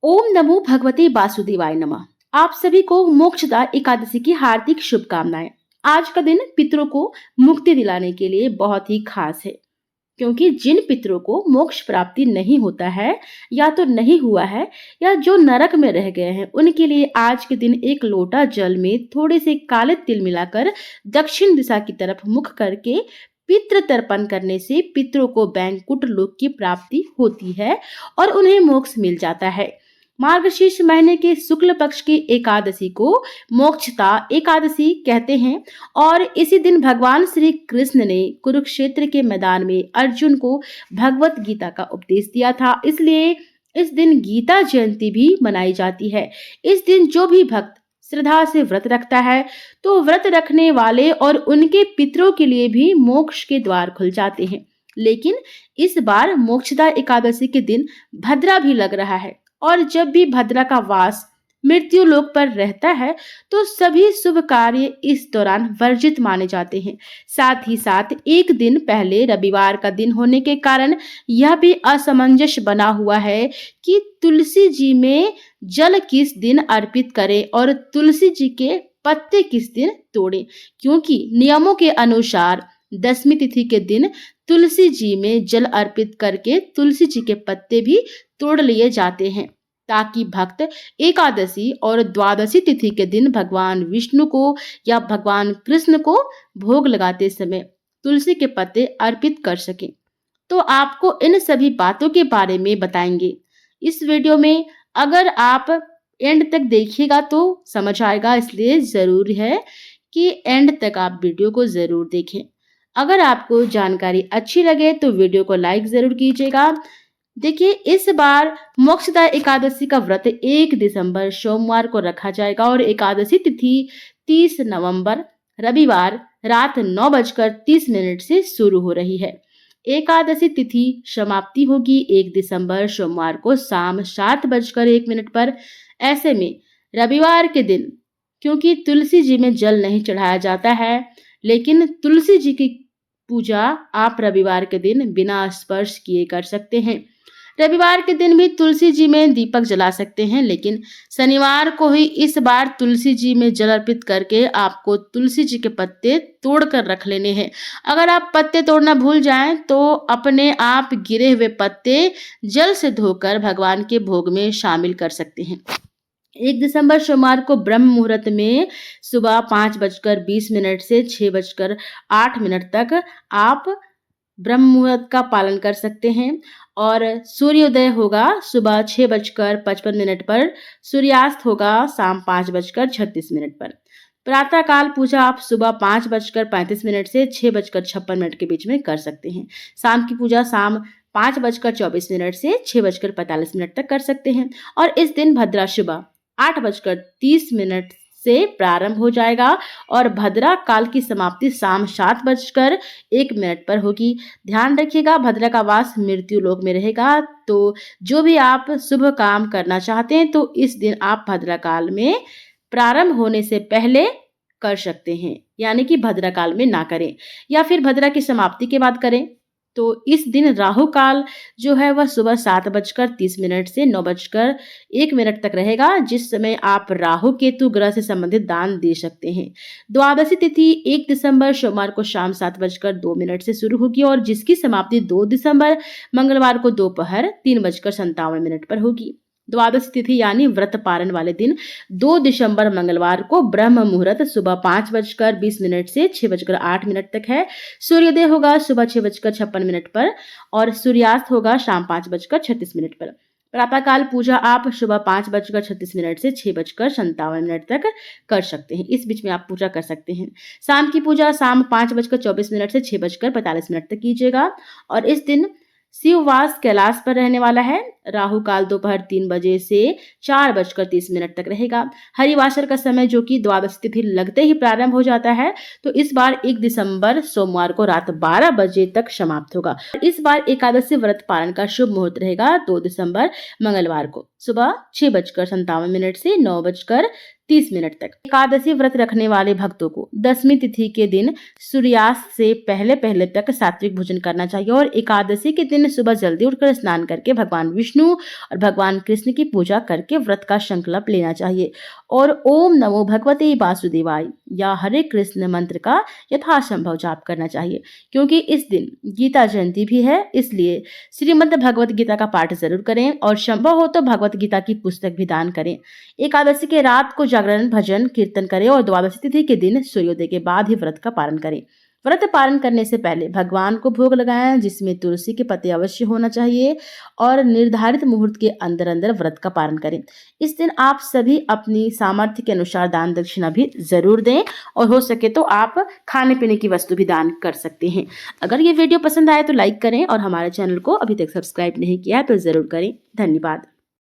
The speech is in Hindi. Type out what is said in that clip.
ओम नमो भगवते वासुदेवाय नमः। आप सभी को मोक्षदा एकादशी की हार्दिक शुभकामनाएं। आज का दिन पितरों को मुक्ति दिलाने के लिए बहुत ही खास है, क्योंकि जिन पितरों को मोक्ष प्राप्ति नहीं होता है या तो नहीं हुआ है या जो नरक में रह गए हैं, उनके लिए आज के दिन एक लोटा जल में थोड़े से काले तिल मिलाकर दक्षिण दिशा की तरफ मुख करके पितृ तर्पण करने से पितरों को बैंकुट लोक की प्राप्ति होती है और उन्हें मोक्ष मिल जाता है। मार्गशीर्ष महीने के शुक्ल पक्ष की एकादशी को मोक्षदा एकादशी कहते हैं और इसी दिन भगवान श्री कृष्ण ने कुरुक्षेत्र के मैदान में अर्जुन को भगवत गीता का उपदेश दिया था। इसलिए इस दिन गीता जयंती भी मनाई जाती है। इस दिन जो भी भक्त श्रद्धा से व्रत रखता है तो व्रत रखने वाले और उनके पितरों के लिए भी मोक्ष के द्वार खुल जाते हैं। लेकिन इस बार मोक्षदा एकादशी के दिन भद्रा भी लग रहा है और जब भी भद्रा का वास मृत्यु लोक पर रहता है तो सभी शुभ कार्य इस दौरान वर्जित माने जाते हैं। साथ ही साथ एक दिन पहले रविवार का दिन होने के कारण यह भी असमंजस बना हुआ है कि तुलसी जी में जल किस दिन अर्पित करें और तुलसी जी के पत्ते किस दिन तोड़ें, क्योंकि नियमों के अनुसार दशमी तिथि के दिन तुलसी जी में जल अर्पित करके तुलसी जी के पत्ते भी तोड़ लिए जाते हैं, ताकि भक्त एकादशी और द्वादशी तिथि के दिन भगवान विष्णु को या भगवान कृष्ण को भोग लगाते समय तुलसी के पत्ते अर्पित कर सकें। तो आपको इन सभी बातों के बारे में बताएंगे इस वीडियो में। अगर आप एंड तक देखिएगा तो समझ आएगा, इसलिए जरूरी है कि एंड तक आप वीडियो को जरूर देखें। अगर आपको जानकारी अच्छी लगे तो वीडियो को लाइक जरूर कीजिएगा। देखिए, इस बार मोक्षदा एकादशी का व्रत 1 दिसंबर सोमवार को रखा जाएगा और एकादशी तिथि 30 नवंबर रविवार रात 9:30 से शुरू हो रही है। एकादशी तिथि समाप्ति होगी 1 दिसंबर सोमवार को शाम 7:01 पर। ऐसे में रविवार के दिन, क्योंकि तुलसी जी में जल नहीं चढ़ाया जाता है, लेकिन तुलसी जी की पूजा आप रविवार के दिन बिना स्पर्श किए कर सकते हैं। रविवार के दिन भी तुलसी जी में दीपक जला सकते हैं, लेकिन शनिवार को ही इस बार तुलसी जी में जल अर्पित करके आपको तुलसी जी के पत्ते तोड़ कर रख लेने हैं। अगर आप पत्ते तोड़ना भूल जाएं तो अपने आप गिरे हुए पत्ते जल से धोकर भगवान के भोग में शामिल कर सकते हैं। 1 दिसंबर सोमवार को ब्रह्म मुहूर्त में सुबह 5:20 से 6:08 तक आप ब्रह्म मुहूर्त का पालन कर सकते हैं और सूर्योदय होगा सुबह 6:55 पर। सूर्यास्त होगा शाम 5:36 पर। प्रातः काल पूजा आप सुबह 5:35 से 6:56 के बीच में कर सकते हैं। शाम की पूजा शाम 5:24 से 6:45 तक कर सकते हैं और इस दिन भद्रा सुबह 8:30 से प्रारंभ हो जाएगा और भद्रा काल की समाप्ति शाम 7:01 पर होगी। ध्यान रखिएगा, भद्रा का वास मृत्यु लोक में रहेगा, तो जो भी आप शुभ काम करना चाहते हैं तो इस दिन आप भद्रा काल में प्रारंभ होने से पहले कर सकते हैं, यानी कि भद्रा काल में ना करें या फिर भद्रा की समाप्ति के बाद करें। तो इस दिन राहु काल जो है वह सुबह 7:30 से 9:01 तक रहेगा, जिस समय आप राहु केतु ग्रह से संबंधित दान दे सकते हैं। द्वादशी तिथि 1 दिसंबर सोमवार को शाम 7:02 से शुरू होगी और जिसकी समाप्ति 2 दिसंबर मंगलवार को दोपहर 3:57 पर होगी। द्वादश तिथि यानी व्रत पारण वाले दिन 2 दिसंबर मंगलवार को ब्रह्म मुहूर्त सुबह 5:20 से 6:08 तक है। सूर्योदय होगा सुबह 6:56 पर और सूर्यास्त होगा शाम 5:36 पर। प्रातः काल पूजा आप सुबह 5:36 से 6:57 तक कर सकते हैं। इस बीच में आप पूजा कर सकते हैं। शाम की पूजा शाम 5:24 से 6:45 तक कीजिएगा और इस दिन शिववास कैलाश पर रहने वाला है। राहु काल दोपहर 3 बजे से 4:30 तक रहेगा। हरिवासर का समय जो कि द्वादश तिथि लगते ही प्रारंभ हो जाता है, तो इस बार 1 दिसंबर सोमवार को रात 12 बजे तक समाप्त होगा। इस बार एकादशी व्रत पालन का शुभ मुहूर्त रहेगा 2 दिसंबर मंगलवार को सुबह 6:57 से 30 मिनट तक। एकादशी व्रत रखने वाले भक्तों को 10वीं तिथि के दिन सूर्यास्त से पहले पहले तक सात्विक भोजन करना चाहिए और एकादशी के दिन सुबह जल्दी उठकर स्नान करके भगवान विष्णु और भगवान कृष्ण की पूजा करके व्रत का संकल्प लेना चाहिए और ओम नमो भगवते वासुदेवाय या हरे कृष्ण मंत्र का यथासंभव जाप करना चाहिए। क्योंकि इस दिन गीता जयंती भी है, इसलिए श्रीमद् भगवत गीता का पाठ जरूर करें और संभव हो तो भगवत गीता की पुस्तक भी दान करें। एकादशी के रात को जागरण, भजन, कीर्तन करें और द्वादशी तिथि के दिन सूर्योदय के बाद ही व्रत का पालन करें। व्रत पालन करने से पहले भगवान को भोग लगाएं, जिसमें तुलसी के पत्ते अवश्य होना चाहिए और निर्धारित मुहूर्त के अंदर अंदर व्रत का पालन करें। इस दिन आप सभी अपनी सामर्थ्य के अनुसार दान दक्षिणा भी जरूर दें और हो सके तो आप खाने पीने की वस्तु भी दान कर सकते हैं। अगर ये वीडियो पसंद आए तो लाइक करें और हमारे चैनल को अभी तक सब्सक्राइब नहीं किया है तो जरूर करें। धन्यवाद।